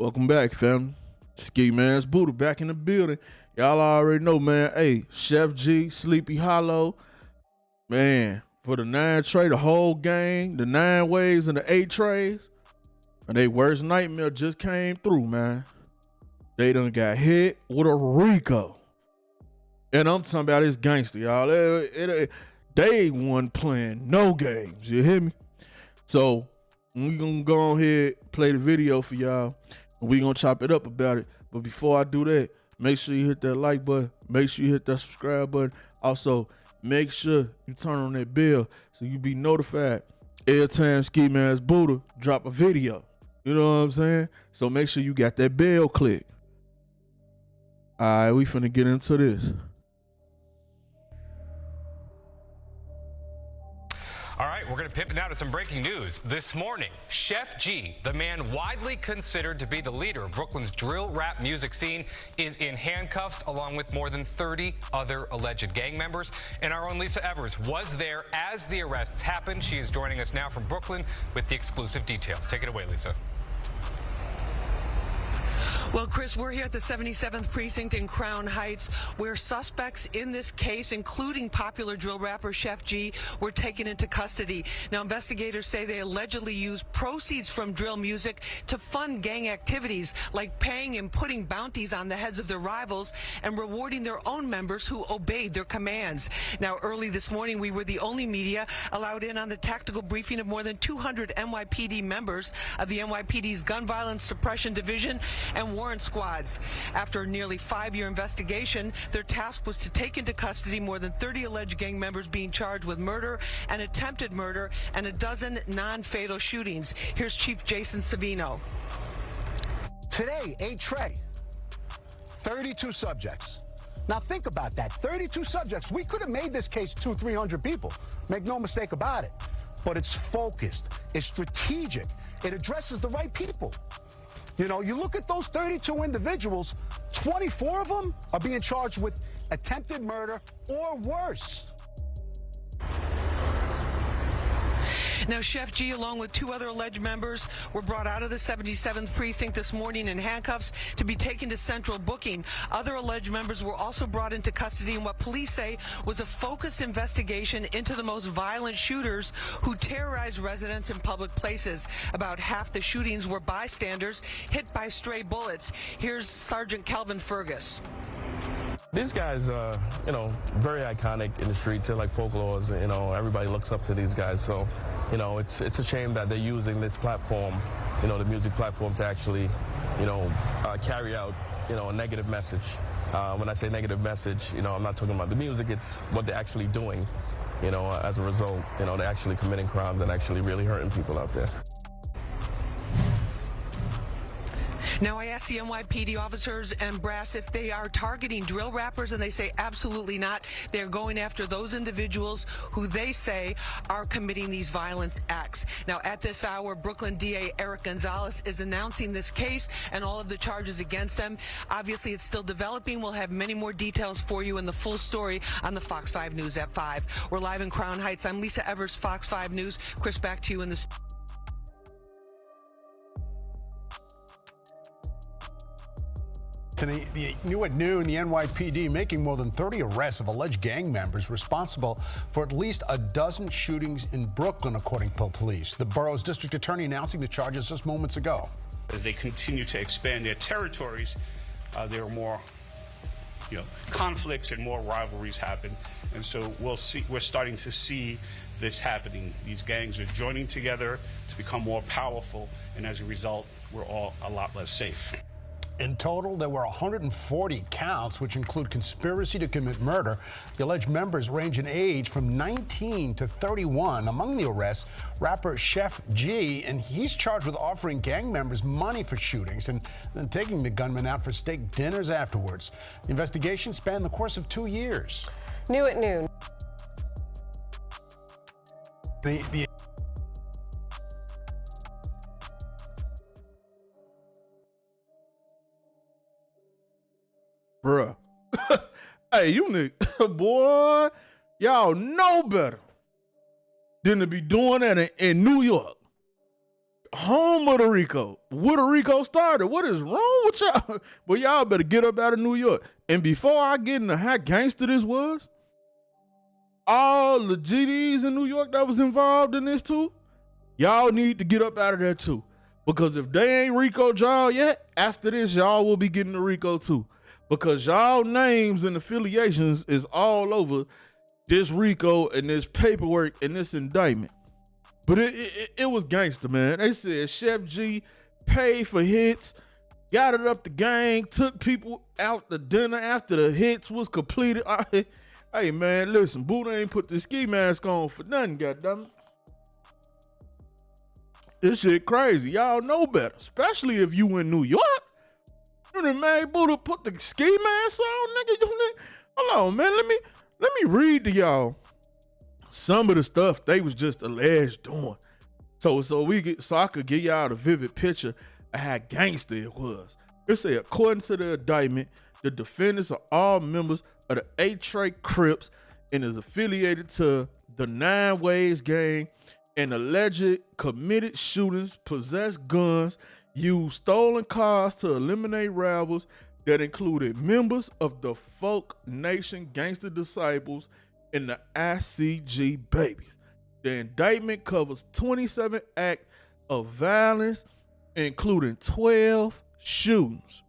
Welcome back, family. Ski Man's Buddha back in the building. Y'all already know, man. Hey, Chef G, Sleepy Hollow, man, for the 9 tray, the whole gang, the 9 waves and the 8 trays, and they worst nightmare just came through, man. They done got hit with a Rico. And I'm talking about this gangster, y'all. They wasn't playing no games, you hear me? So we gonna go on here, play the video for y'all, and we gonna chop it up about it. But before I do that, make sure you hit that like button, make sure you hit that subscribe button. Also, make sure you turn on that bell so you be notified every time Ski Man's Buddha drop a video. You know what I'm saying? So make sure you got that bell click. All right, we finna get into this. All right, we're going to pivot now to some breaking news. This morning, Sheff, the man widely considered to be the leader of Brooklyn's drill rap music scene, is in handcuffs along with more than 30 other alleged gang members. And our own Lisa Evers was there as the arrests happened. She is joining us now from Brooklyn with the exclusive details. Take it away, Lisa. Well, Chris, we're here at the 77th Precinct in Crown Heights, where suspects in this case, including popular drill rapper Sheff, were taken into custody. Now, investigators say they allegedly used proceeds from drill music to fund gang activities, like paying and putting bounties on the heads of their rivals and rewarding their own members who obeyed their commands. Now, early this morning, we were the only media allowed in on the tactical briefing of more than 200 NYPD members of the NYPD's Gun Violence Suppression Division and warrant squads. After a nearly 5-year investigation, their task was to take into custody more than 30 alleged gang members being charged with murder and attempted murder and a dozen non-fatal shootings. Here's Chief Jason Savino. Today, 8 tray, 32 subjects. Now think about that, 32 subjects. We could have made this case 200-300 people. Make no mistake about it. But it's focused, it's strategic, it addresses the right people. You know, you look at those 32 individuals, 24 of them are being charged with attempted murder or worse. Now, Sheff, along with 2 other alleged members, were brought out of the 77th Precinct this morning in handcuffs to be taken to central booking. Other alleged members were also brought into custody in what police say was a focused investigation into the most violent shooters who terrorized residents in public places. About half the shootings were bystanders hit by stray bullets. Here's Sergeant Calvin Fergus. These guys, very iconic in the streets. They're like folklores. Everybody looks up to these guys. So, it's a shame that they're using this platform, the music platform, to actually, carry out, a negative message. When I say negative message, I'm not talking about the music. It's what they're actually doing. As a result, they're actually committing crimes and actually really hurting people out there. Now, I asked the NYPD officers and brass if they are targeting drill rappers, and they say absolutely not. They're going after those individuals who they say are committing these violent acts. Now, at this hour, Brooklyn DA Eric Gonzalez is announcing this case and all of the charges against them. Obviously, it's still developing. We'll have many more details for you in the full story on the Fox 5 News at 5. We're live in Crown Heights. I'm Lisa Evers, Fox 5 News. Chris, back to you in the New at noon, the NYPD making more than 30 arrests of alleged gang members responsible for at least a dozen shootings in Brooklyn, according to police. The borough's district attorney announcing the charges just moments ago. As they continue to expand their territories, there are more conflicts and more rivalries happen. And so we're starting to see this happening. These gangs are joining together to become more powerful, and as a result, we're all a lot less safe. In total, there were 140 counts, which include conspiracy to commit murder. The alleged members range in age from 19 to 31. Among the arrests, rapper Sheff, and he's charged with offering gang members money for shootings and then taking the gunman out for steak dinners afterwards. The investigation spanned the course of 2 years. New at noon. Bruh. Hey, you nigga, boy, y'all know better than to be doing that in New York. home of the RICO. Where the RICO started. What is wrong with y'all? Well, y'all better get up out of New York. And before I get into how gangster this was, all the GDs in New York that was involved in this too, y'all need to get up out of there too. Because if they ain't RICO y'all yet, after this, y'all will be getting the RICO too. Because y'all names and affiliations is all over this RICO and this paperwork and this indictment. But it was gangster, man. They said Sheff G paid for hits, got it up the gang, took people out to dinner after the hits was completed. Hey, man, listen, Buddha ain't put the ski mask on for nothing, goddammit. This shit crazy. Y'all know better, especially if you in New York. You done made Buddha put the ski mask on, nigga. Hold on, man. Let me read to y'all some of the stuff they was just alleged doing. So I could give y'all the vivid picture of how gangster it was. It say, according to the indictment, the defendants are all members of the 8 Trey Crips and is affiliated to the 9 Ways gang and alleged committed shootings, possessed guns, used stolen cars to eliminate rivals that included members of the Folk Nation Gangster Disciples and the ICG Babies. The indictment covers 27 acts of violence, including 12 shootings.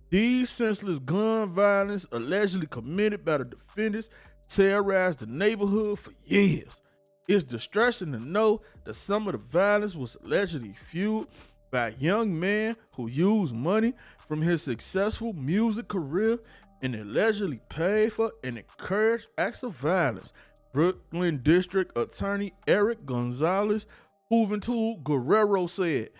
These senseless gun violence allegedly committed by the defendants terrorized the neighborhood for years. It's distressing to know that some of the violence was allegedly fueled by a young man who used money from his successful music career and allegedly paid for and encouraged acts of violence. Brooklyn District Attorney Eric Gonzalez Juventud Guerrero said,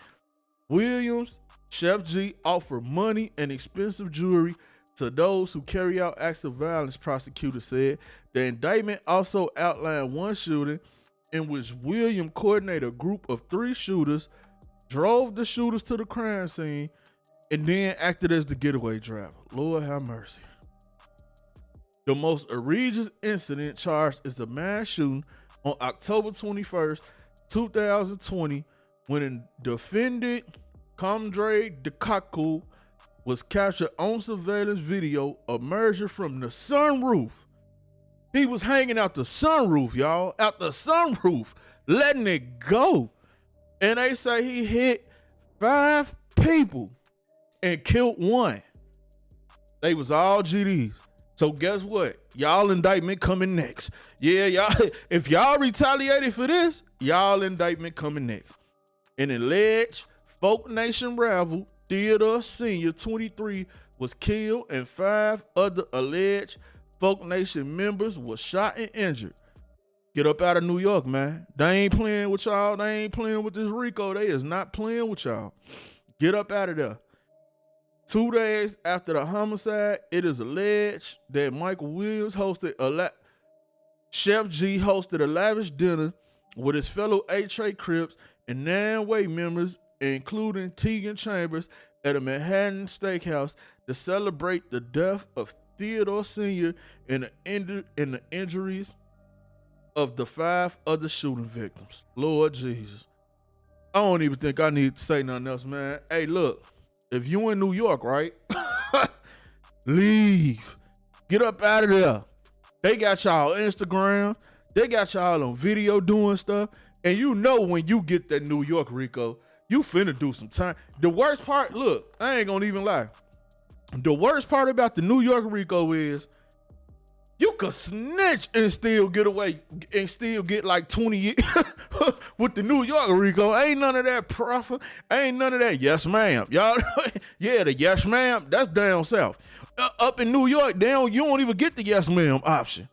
Williams, Sheff G offered money and expensive jewelry to those who carry out acts of violence, prosecutor said. The indictment also outlined one shooting in which William coordinated a group of 3 shooters, drove the shooters to the crime scene, and then acted as the getaway driver. Lord have mercy. The most egregious incident charged is the mass shooting on October 21st, 2020, when a defendant, Comdre Dekaku, was captured on surveillance video emerging from the sunroof. He was hanging out the sunroof, y'all, out the sunroof, letting it go. And they say he hit 5 people and killed 1. They was all GDs. So guess what? Y'all indictment coming next. Yeah, y'all, if y'all retaliated for this, y'all indictment coming next. An alleged Folk Nation rival, Theodore Sr., 23, was killed and 5 other alleged Folk Nation members were shot and injured. Get up out of New York, man. They ain't playing with y'all. They ain't playing with this RICO. They is not playing with y'all. Get up out of there. 2 days after the homicide, it is alleged that Michael Williams Sheff G hosted a lavish dinner with his fellow 8 Trey Crips and 9 Way members, including Tegan Chambers, at a Manhattan steakhouse to celebrate the death of Theodore Sr. and the injuries of the 5 other shooting victims. Lord Jesus. I don't even think I need to say nothing else, man. Hey, look. If you in New York, right? Leave. Get up out of there. They got y'all on Instagram. They got y'all on video doing stuff. And you know when you get that New York RICO, you finna do some time. The worst part, look, I ain't gonna even lie. The worst part about the New York RICO is you could snitch and still get away and still get like 20 years with the New York RICO. Ain't none of that profit. Ain't none of that yes ma'am. Y'all, yeah, the yes ma'am, that's down south. Up in New York, you don't even get the yes ma'am option.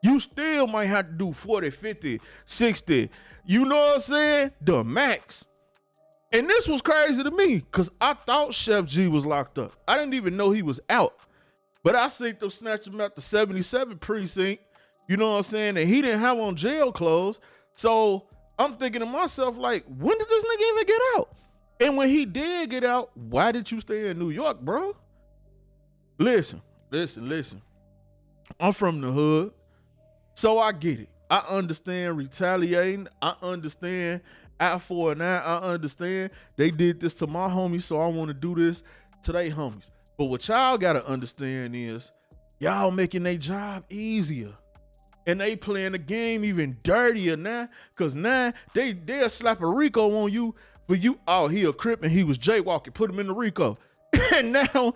You still might have to do 40, 50, 60. You know what I'm saying? The max. And this was crazy to me because I thought Sheff G was locked up. I didn't even know he was out. But I seen them snatch him out the 77 precinct, you know what I'm saying? And he didn't have on jail clothes. So I'm thinking to myself, like, when did this nigga even get out? And when he did get out, why did you stay in New York, bro? Listen. I'm from the hood, so I get it. I understand retaliating. I understand out for it now. I understand they did this to my homies, so I want to do this to they homies. But what y'all gotta understand is y'all making their job easier. And they playing the game even dirtier now. Cause now they'll slap a Rico on you for you. Oh, he a Crip and he was jaywalking. Put him in the Rico. and now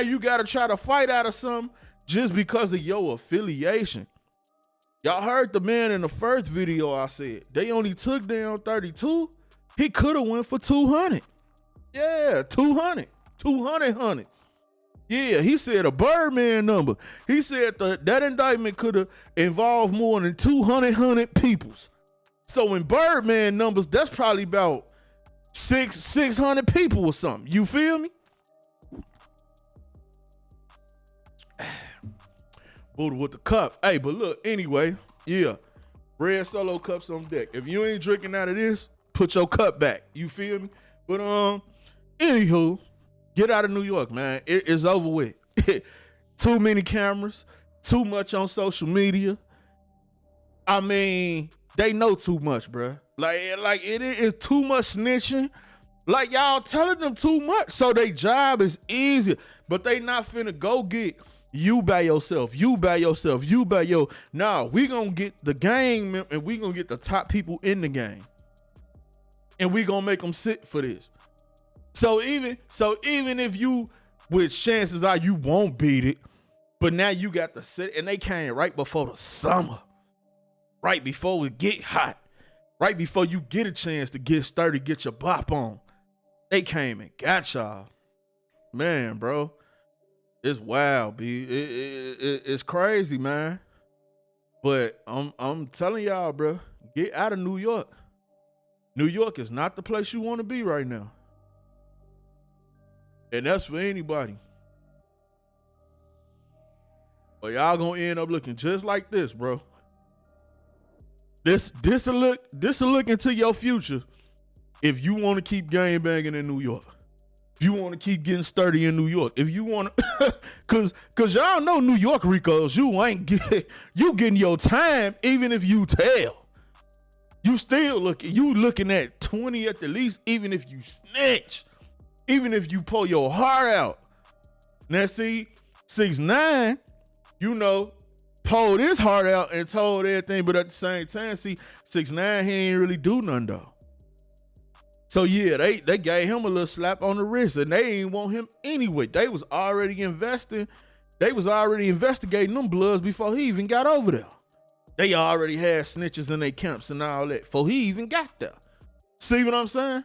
you gotta try to fight out of something just because of your affiliation. Y'all heard the man in the first video I said. They only took down 32. He could have went for 200. Yeah, 200. 200 hundreds. Yeah, he said a Birdman number. He said that indictment could have involved more than 200 peoples. So in Birdman numbers, that's probably about 600 people or something. You feel me? Buddha with the cup. Hey, but look, anyway, yeah. Red Solo cups on deck. If you ain't drinking out of this, put your cup back. You feel me? But anywho, get out of New York, man. It is over with. Too many cameras, too much on social media. I mean, they know too much, bruh. Like it is too much snitching. Like y'all telling them too much, so their job is easier. But they not finna go get you by yourself. Nah, we gonna get the gang and we gonna get the top people in the game, and we gonna make them sit for this. So even if you, which chances are you won't beat it, but now you got to sit, and they came right before the summer, right before it get hot, right before you get a chance to get sturdy, get your bop on. They came and got y'all. Man, bro, it's wild, B. It's crazy, man. But I'm telling y'all, bro, get out of New York. New York is not the place you want to be right now. And that's for anybody. But y'all gonna end up looking just like this, bro. This a look into your future if you want to keep gang banging in New York. If you want to keep getting sturdy in New York. If you want to, cause y'all know New York Ricos, you getting your time even if you tell. You still looking at 20 at the least, even if you snitch. Even if you pull your heart out. Now see, 6ix9ine, pulled his heart out and told everything, but at the same time, see, 6ix9ine, he ain't really do nothing though. So yeah, they gave him a little slap on the wrist, and they didn't want him anyway. They was already investigating them bloods before he even got over there. They already had snitches in their camps and all that before he even got there. See what I'm saying?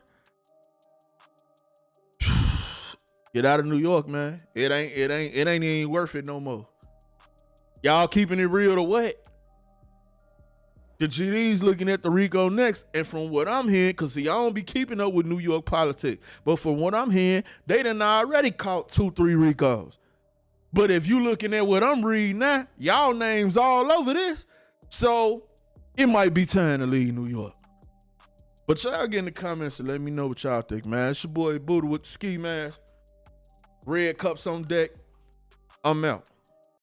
Get out of New York, man. It ain't even worth it no more. Y'all keeping it real to what? The GD's looking at the Rico next, and from what I'm hearing, cause see, I don't be keeping up with New York politics, but from what I'm hearing, they done already caught 2-3 Ricos. But if you looking at what I'm reading now, y'all names all over this, so it might be time to leave New York. But y'all get in the comments and let me know what y'all think, man. It's your boy Buddha with the ski mask. Red cups on deck. I'm out.